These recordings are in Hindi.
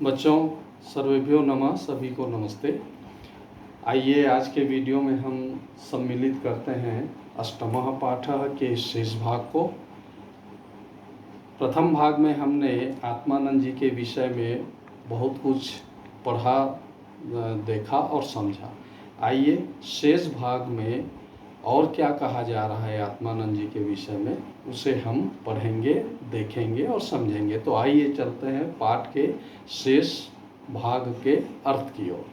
बच्चों, सर्वेभ्यो नमः, सभी को नमस्ते। आइए आज के वीडियो में हम सम्मिलित करते हैं अष्टमः पाठः के शेष भाग को। प्रथम भाग में हमने आत्मानंद जी के विषय में बहुत कुछ पढ़ा, देखा और समझा। आइए शेष भाग में और क्या कहा जा रहा है आत्मानंद जी के विषय में, उसे हम पढ़ेंगे, देखेंगे और समझेंगे। तो आइए चलते हैं पाठ के शेष भाग के अर्थ की ओर।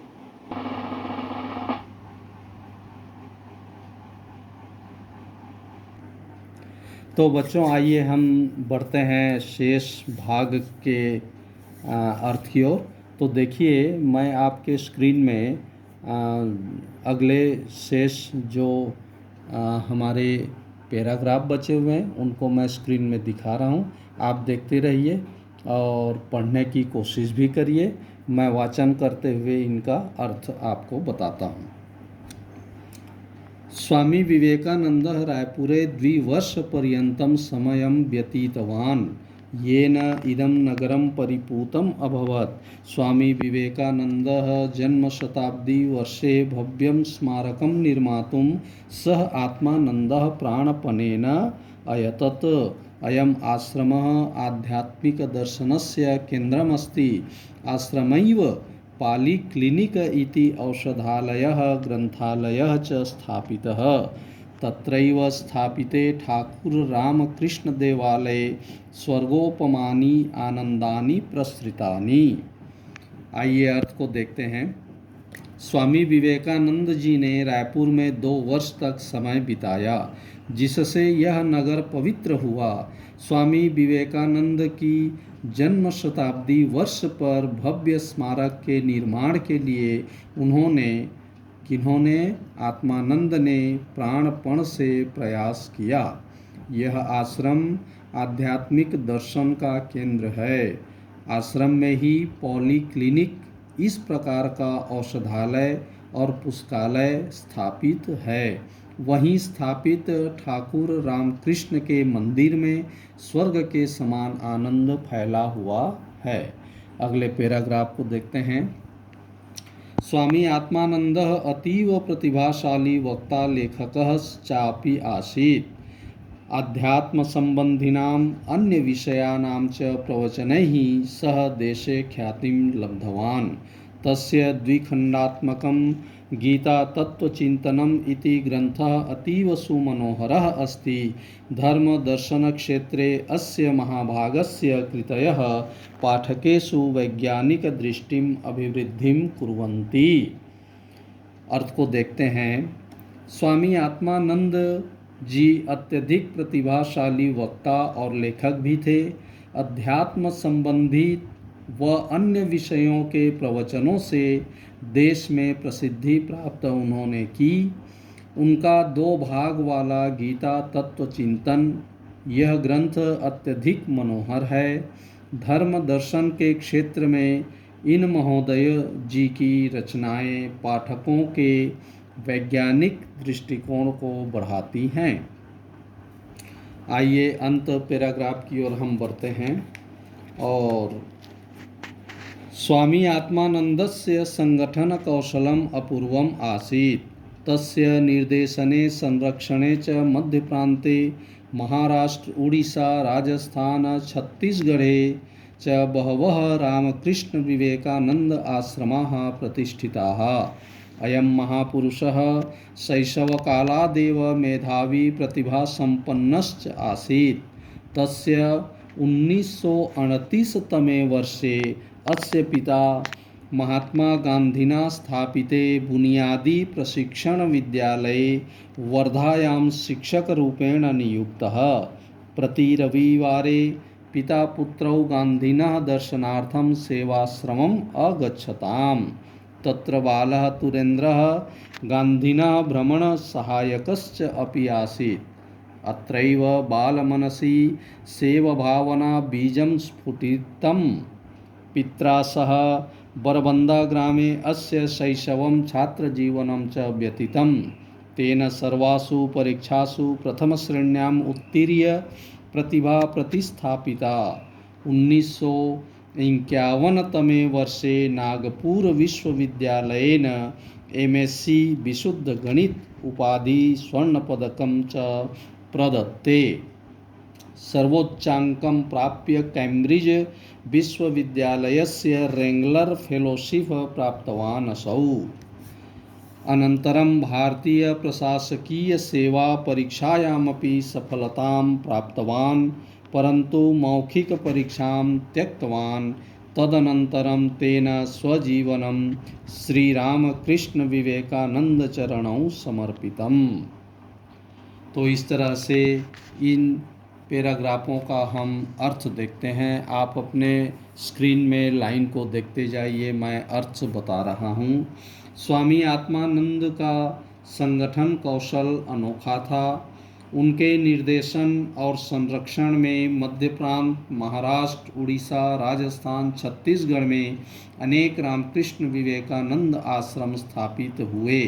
तो बच्चों, आइए हम बढ़ते हैं शेष भाग के अर्थ की ओर। तो देखिए, मैं आपके स्क्रीन में अगले शेष जो हमारे पैराग्राफ बचे हुए हैं उनको मैं स्क्रीन में दिखा रहा हूँ। आप देखते रहिए और पढ़ने की कोशिश भी करिए। मैं वाचन करते हुए इनका अर्थ आपको बताता हूँ। स्वामी विवेकानंदः रायपुरे 2 वर्षपर्यन्तं समयं व्यतीतवान्, येन इदं नगरं परिपूतम् अभवत्। स्वामी विवेकानन्दः जन्मशताब्दीवर्षे भव्यं स्मारकं निर्मातुं सः आत्मानन्दः प्राणपणेन अयतत। अयम् आश्रमः आध्यात्मिकदर्शनस्य केन्द्रमस्ति। आश्रमैव पालिक्लिनिक इति औषधालयः ग्रन्थालयः च स्थापितः। तत्रैव स्थापिते ठाकुररामकृष्णदेवालये स्वर्गोपमानि आनन्दानि प्रसृतानि। आइए अर्थ को देखते हैं। स्वामी विवेकानंद जी ने रायपुर में 2 वर्ष तक समय बिताया, जिससे यह नगर पवित्र हुआ। स्वामी विवेकानंद की जन्म शताब्दी वर्ष पर भव्य स्मारक के निर्माण के लिए किन्होंने आत्मानंद ने प्राणपण से प्रयास किया। यह आश्रम आध्यात्मिक दर्शन का केंद्र है। आश्रम में ही पॉलीक्लिनिक, इस प्रकार का औषधालय और पुस्तकालय स्थापित है। वहीं स्थापित ठाकुर रामकृष्ण के मंदिर में स्वर्ग के समान आनंद फैला हुआ है। अगले पैराग्राफ को देखते हैं। स्वामी आत्मानंदः अतीव प्रतिभाशाली वक्ता लेखकः चापि आसीत्। अध्यात्म संबंधिनाम् अन्य विषयाणां च प्रवचनैः सह देशे ख्यातिं लब्धवान्। तस्य द्विखण्डात्मकं गीता तत्वचिन्तनम् इति ग्रन्थः अतीव सुमनोहरः अस्ति। धर्म दर्शन क्षेत्रे अस्य महाभागस्य कृतयः पाठकेषु वैज्ञानिक दृष्टिम् अभिवृद्धिं कुर्वन्ति। अर्थ को देखते हैं। स्वामी आत्मानंद जी अत्यधिक प्रतिभाशाली वक्ता और लेखक भी थे। अध्यात्म संबंधित व अन्य विषयों के प्रवचनों से देश में प्रसिद्धि प्राप्त उन्होंने की। उनका 2 भाग वाला गीता तत्व चिंतन, यह ग्रंथ अत्यधिक मनोहर है। धर्म दर्शन के क्षेत्र में इन महोदय जी की रचनाएं पाठकों के वैज्ञानिक दृष्टिकोण को बढ़ाती हैं। आइए अंत पैराग्राफ की ओर हम बढ़ते हैं। और स्वामी आत्मानंदस्य संगठन कौशलम अपूर्वम आसीत्। तस्य निर्देशने संरक्षणे च मध्य प्रान्ते महाराष्ट्र, उड़ीसा, राजस्थान, छत्तीसगढ़े च बहवः रामकृष्ण विवेकानंद आश्रमाः प्रतिष्ठिताः। अयं महापुरुषः शैशवकालादेव मेधावी प्रतिभासम्पन्नश्च आसीत्। तस्य 1929 तमे वर्षे अस्य पिता महात्मा गान्धिना स्थापिते बुनियादी प्रशिक्षण विद्यालये वर्धायां शिक्षकरूपेण नियुक्तः। प्रति रविवारे पिता पुत्रौ गान्धिनः दर्शनार्थं सेवाश्रमम् अगच्छताम्। तत्र बालः तुरेन्द्रः गान्धिनः भ्रमणसहायकश्च अपि आसीत्। अत्रैव बालमनसि सेवभावना बीजं स्फुटितम्। पित्रा सह बरबन्दाग्रामे अस्य शैशवं छात्रजीवनं च व्यतीतं। तेन सर्वासु परीक्षासु प्रथमश्रेण्याम् उत्तीर्य प्रतिभा प्रतिस्थापिता। 1900 51तमे वर्षे नागपुर विश्वविद्यालयेन MSc विशुद्ध गणित उपाधि स्वर्णपदकं च प्रदत्ते। सर्वोच्चाङ्कं प्राप्य कैम्ब्रिज विश्वविद्यालयस्य रेङ्ग्लर् फेलोशिप् प्राप्तवान् असौ। अनन्तरं भारतीय प्रशासकीय सेवा परीक्षायामपि सफलतां प्राप्तवान्, परन्तु मौखिक परीक्षां त्यक्तवान्। तदनन्तरं तेन स्वजीवनं श्रीरामकृष्ण विवेकानंद चरणौ समर्पितम्। तो इस तरह से इन पैराग्राफों का हम अर्थ देखते हैं। आप अपने स्क्रीन में लाइन को देखते जाइए, मैं अर्थ बता रहा हूँ। स्वामी आत्मानंद का संगठन कौशल अनोखा था। उनके निर्देशन और संरक्षण में मध्य प्रांत, महाराष्ट्र, उड़ीसा, राजस्थान, छत्तीसगढ़ में अनेक रामकृष्ण विवेकानंद आश्रम स्थापित हुए।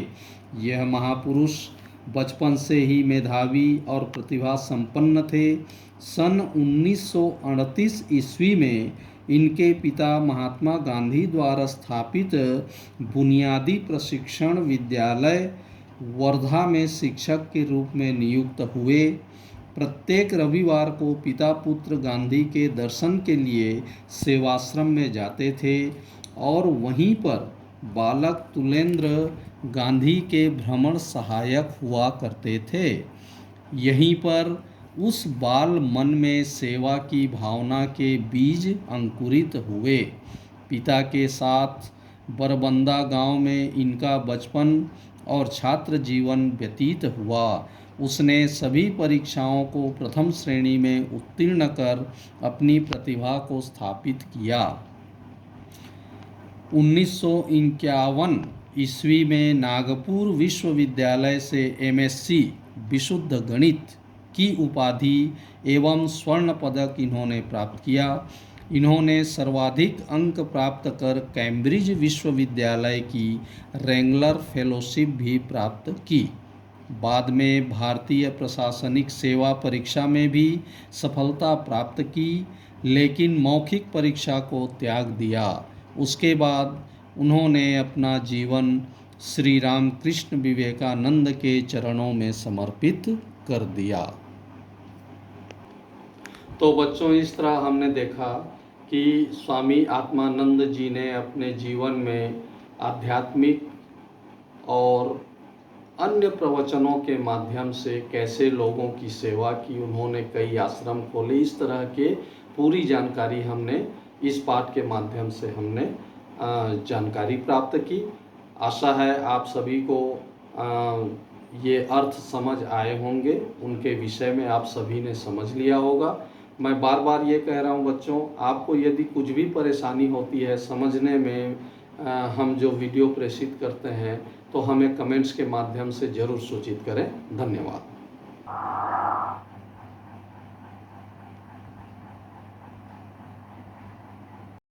यह महापुरुष बचपन से ही मेधावी और प्रतिभा संपन्न थे। सन 1938 ईस्वी में इनके पिता महात्मा गांधी द्वारा स्थापित बुनियादी प्रशिक्षण विद्यालय वर्धा में शिक्षक के रूप में नियुक्त हुए। प्रत्येक रविवार को पिता पुत्र गांधी के दर्शन के लिए सेवाश्रम में जाते थे और वहीं पर बालक तुलेंद्र गांधी के भ्रमण सहायक हुआ करते थे। यहीं पर उस बाल मन में सेवा की भावना के बीज अंकुरित हुए। पिता के साथ बरबंदा गांव में इनका बचपन और छात्र जीवन व्यतीत हुआ। उसने सभी परीक्षाओं को प्रथम श्रेणी में उत्तीर्ण कर अपनी प्रतिभा को स्थापित किया। 1951 ईस्वी में नागपुर विश्वविद्यालय से MSc विशुद्ध गणित की उपाधि एवं स्वर्ण पदक इन्होंने प्राप्त किया। इन्होंने सर्वाधिक अंक प्राप्त कर कैम्ब्रिज विश्वविद्यालय की रेंगलर फेलोशिप भी प्राप्त की। बाद में भारतीय प्रशासनिक सेवा परीक्षा में भी सफलता प्राप्त की, लेकिन मौखिक परीक्षा को त्याग दिया। उसके बाद उन्होंने अपना जीवन श्री रामकृष्ण विवेकानंद के चरणों में समर्पित कर दिया। तो बच्चों, इस तरह हमने देखा कि स्वामी आत्मानंद जी ने अपने जीवन में आध्यात्मिक और अन्य प्रवचनों के माध्यम से कैसे लोगों की सेवा की, उन्होंने कई आश्रम खोले। इस तरह के पूरी जानकारी हमने इस पाठ के माध्यम से हमने जानकारी प्राप्त की। आशा है आप सभी को ये अर्थ समझ आए होंगे, उनके विषय में आप सभी ने समझ लिया होगा। मैं बार बार ये कह रहा हूँ बच्चों, आपको यदि कुछ भी परेशानी होती है समझने में, हम जो वीडियो प्रेषित करते हैं, तो हमें कमेंट्स के माध्यम से ज़रूर सूचित करें। धन्यवाद।